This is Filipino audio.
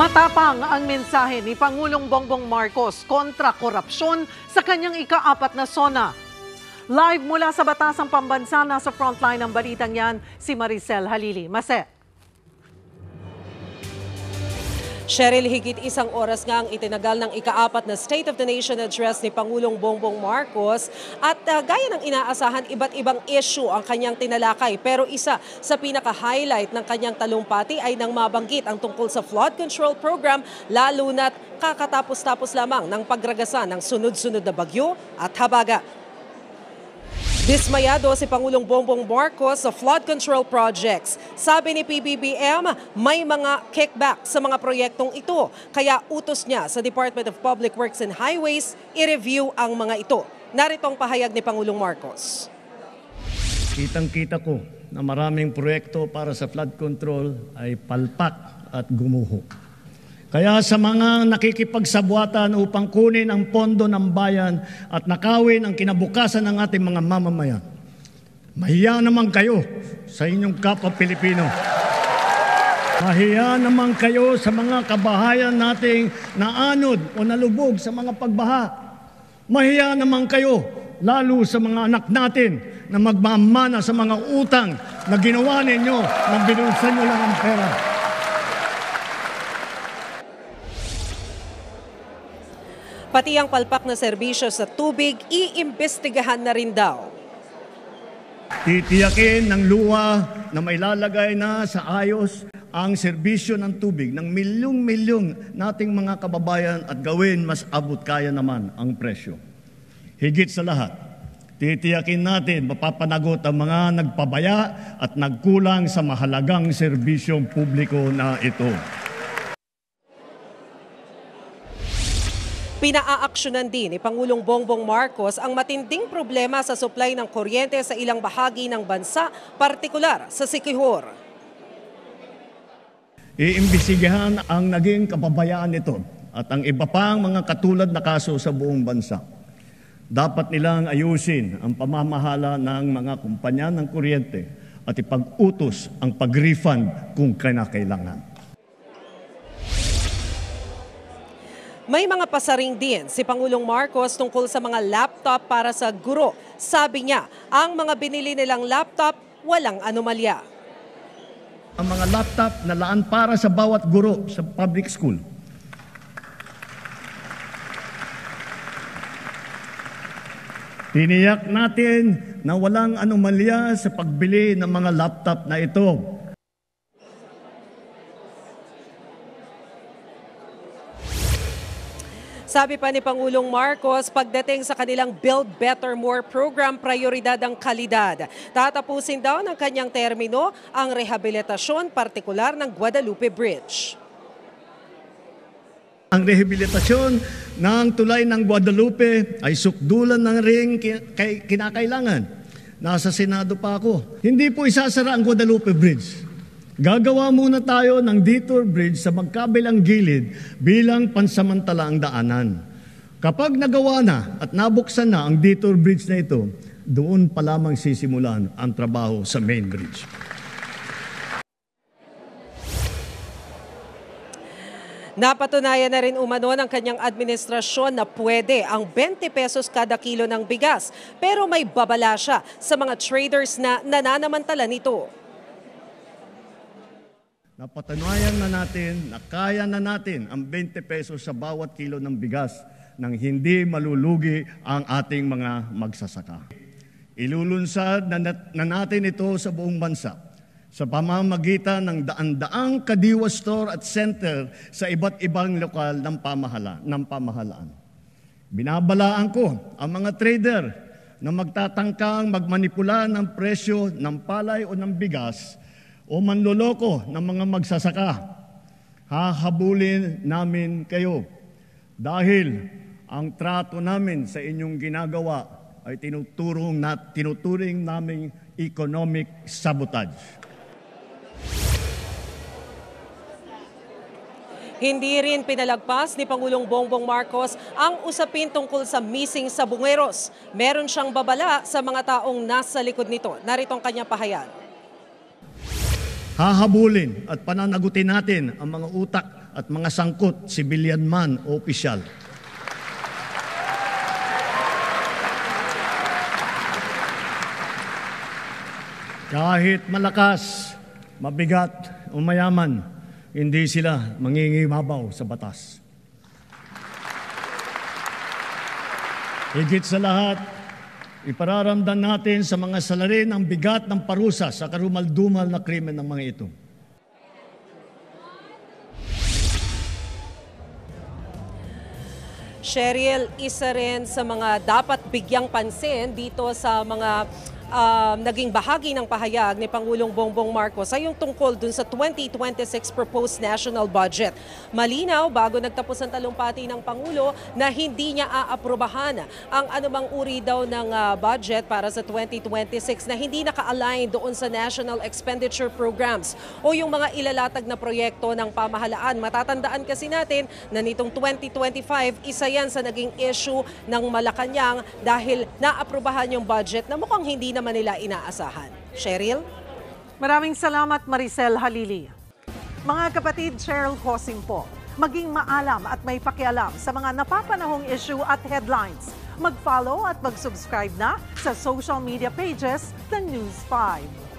Matapang ang mensahe ni Pangulong Bongbong Marcos kontra korupsyon sa kanyang ika-4 na SONA. Live mula sa Batasang Pambansa, sa frontline ng balitang yan, si Maricel Halili. Mase. Cheryl, higit 1 oras nga ang itinagal ng ika-4 na State of the Nation Address ni Pangulong Bongbong Marcos at gaya ng inaasahan, iba't ibang issue ang kanyang tinalakay. Pero isa sa pinaka-highlight ng kanyang talumpati ay nang mabanggit ang tungkol sa flood control program, lalo na't kakatapos-tapos lamang ng pagragasa ng sunod-sunod na bagyo at habagat. Dismayado si Pangulong Bongbong Marcos sa flood control projects. Sabi ni PBBM, may mga kickback sa mga proyektong ito. Kaya utos niya sa Department of Public Works and Highways i-review ang mga ito. Narito ang pahayag ni Pangulong Marcos. Kitang-kita ko na maraming proyekto para sa flood control ay palpak at gumuho. Kaya sa mga nakikipagsabuatan upang kunin ang pondo ng bayan at nakawin ang kinabukasan ng ating mga mamamayan, mahiya naman kayo sa inyong kapwa Pilipino. Mahiya naman kayo sa mga kabahayan nating naanod o nalubog sa mga pagbaha. Mahiya naman kayo lalo sa mga anak natin na magmamana sa mga utang na ginawa ninyo na binulsan nyo lang ang pera. Pati ang palpak na serbisyo sa tubig, iimbestigahan na rin daw. Titiyakin ng luwa na mailalagay na sa ayos ang serbisyo ng tubig ng milyong-milyong nating mga kababayan at gawin mas abot kaya naman ang presyo. Higit sa lahat, titiyakin natin mapapanagot ang mga nagpabaya at nagkulang sa mahalagang serbisyong publiko na ito. Pinaaaksyonan din ni Pangulong Bongbong Marcos ang matinding problema sa supply ng kuryente sa ilang bahagi ng bansa, partikular sa Siquijor. Iimbestigahan ang naging kapabayaan nito at ang iba pang mga katulad na kaso sa buong bansa. Dapat nilang ayusin ang pamamahala ng mga kumpanya ng kuryente at ipag-utos ang pag-refund kung kinakailangan. May mga pasaring din si Pangulong Marcos tungkol sa mga laptop para sa guro. Sabi niya, ang mga binili nilang laptop walang anomalya. Ang mga laptop na laan para sa bawat guro sa public school. Tiniyak natin na walang anomalya sa pagbili ng mga laptop na ito. Sabi pa ni Pangulong Marcos, pagdating sa kanilang Build Better More program, prioridad ang kalidad. Tatapusin daw ng kanyang termino ang rehabilitasyon, partikular ng Guadalupe Bridge. Ang rehabilitasyon ng tulay ng Guadalupe ay sukdulan ng ring kinakailangan. Nasa Senado pa ako. Hindi po isasara ang Guadalupe Bridge. Gagawa muna tayo ng detour bridge sa magkabilang gilid bilang pansamantalaang daanan. Kapag nagawa na at nabuksan na ang detour bridge na ito, doon pa lamang sisimulan ang trabaho sa main bridge. Napatunayan na rin umano ng kanyang administrasyon na pwede ang 20 pesos kada kilo ng bigas. Pero may babala siya sa mga traders na nananamantala nito. Napatunayan na natin na kaya na natin ang 20 pesos sa bawat kilo ng bigas nang hindi malulugi ang ating mga magsasaka. Ilulunsad na natin ito sa buong bansa sa pamamagitan ng daan-daang kadiwa store at center sa iba't ibang lokal ng pamahalaan. Binabalaan ko ang mga trader na magtatangkang magmanipula ng presyo ng palay o ng bigas o manloloko ng mga magsasaka. Hahabulin namin kayo dahil ang trato namin sa inyong ginagawa ay tinuturing naming economic sabotage. Hindi rin pinalagpas ni Pangulong Bongbong Marcos ang usapin tungkol sa missing sabungeros. Meron siyang babala sa mga taong nasa likod nito. Narito ang kanyang pahayag. Hahabulin at pananagutin natin ang mga utak at mga sangkot, civilian man o opisyal. Kahit malakas, mabigat o mayaman, hindi sila mangingibabaw sa batas. Higit sa lahat, ipararamdam natin sa mga salarin ang bigat ng parusa sa karumal-dumal na krimen ng mga ito. Cheryl, isa rin sa mga dapat bigyang pansin dito sa mga naging bahagi ng pahayag ni Pangulong Bongbong Marcos ay yung tungkol dun sa 2026 proposed national budget. Malinaw bago nagtapos ang talumpati ng Pangulo na hindi niya aaprubahan ang anumang uri daw ng budget para sa 2026 na hindi naka-align doon sa national expenditure programs o yung mga ilalatag na proyekto ng pamahalaan. Matatandaan kasi natin na nitong 2025, isa yan sa naging issue ng Malacanang dahil naaprubahan yung budget na mukhang hindi naman nila inaasahan. Cheryl? Maraming salamat, Maricel Halili. Mga kapatid, Cheryl Cosing po. Maging maalam at may pakialam sa mga napapanahong issue at headlines. Mag-follow at mag-subscribe na sa social media pages ng News 5.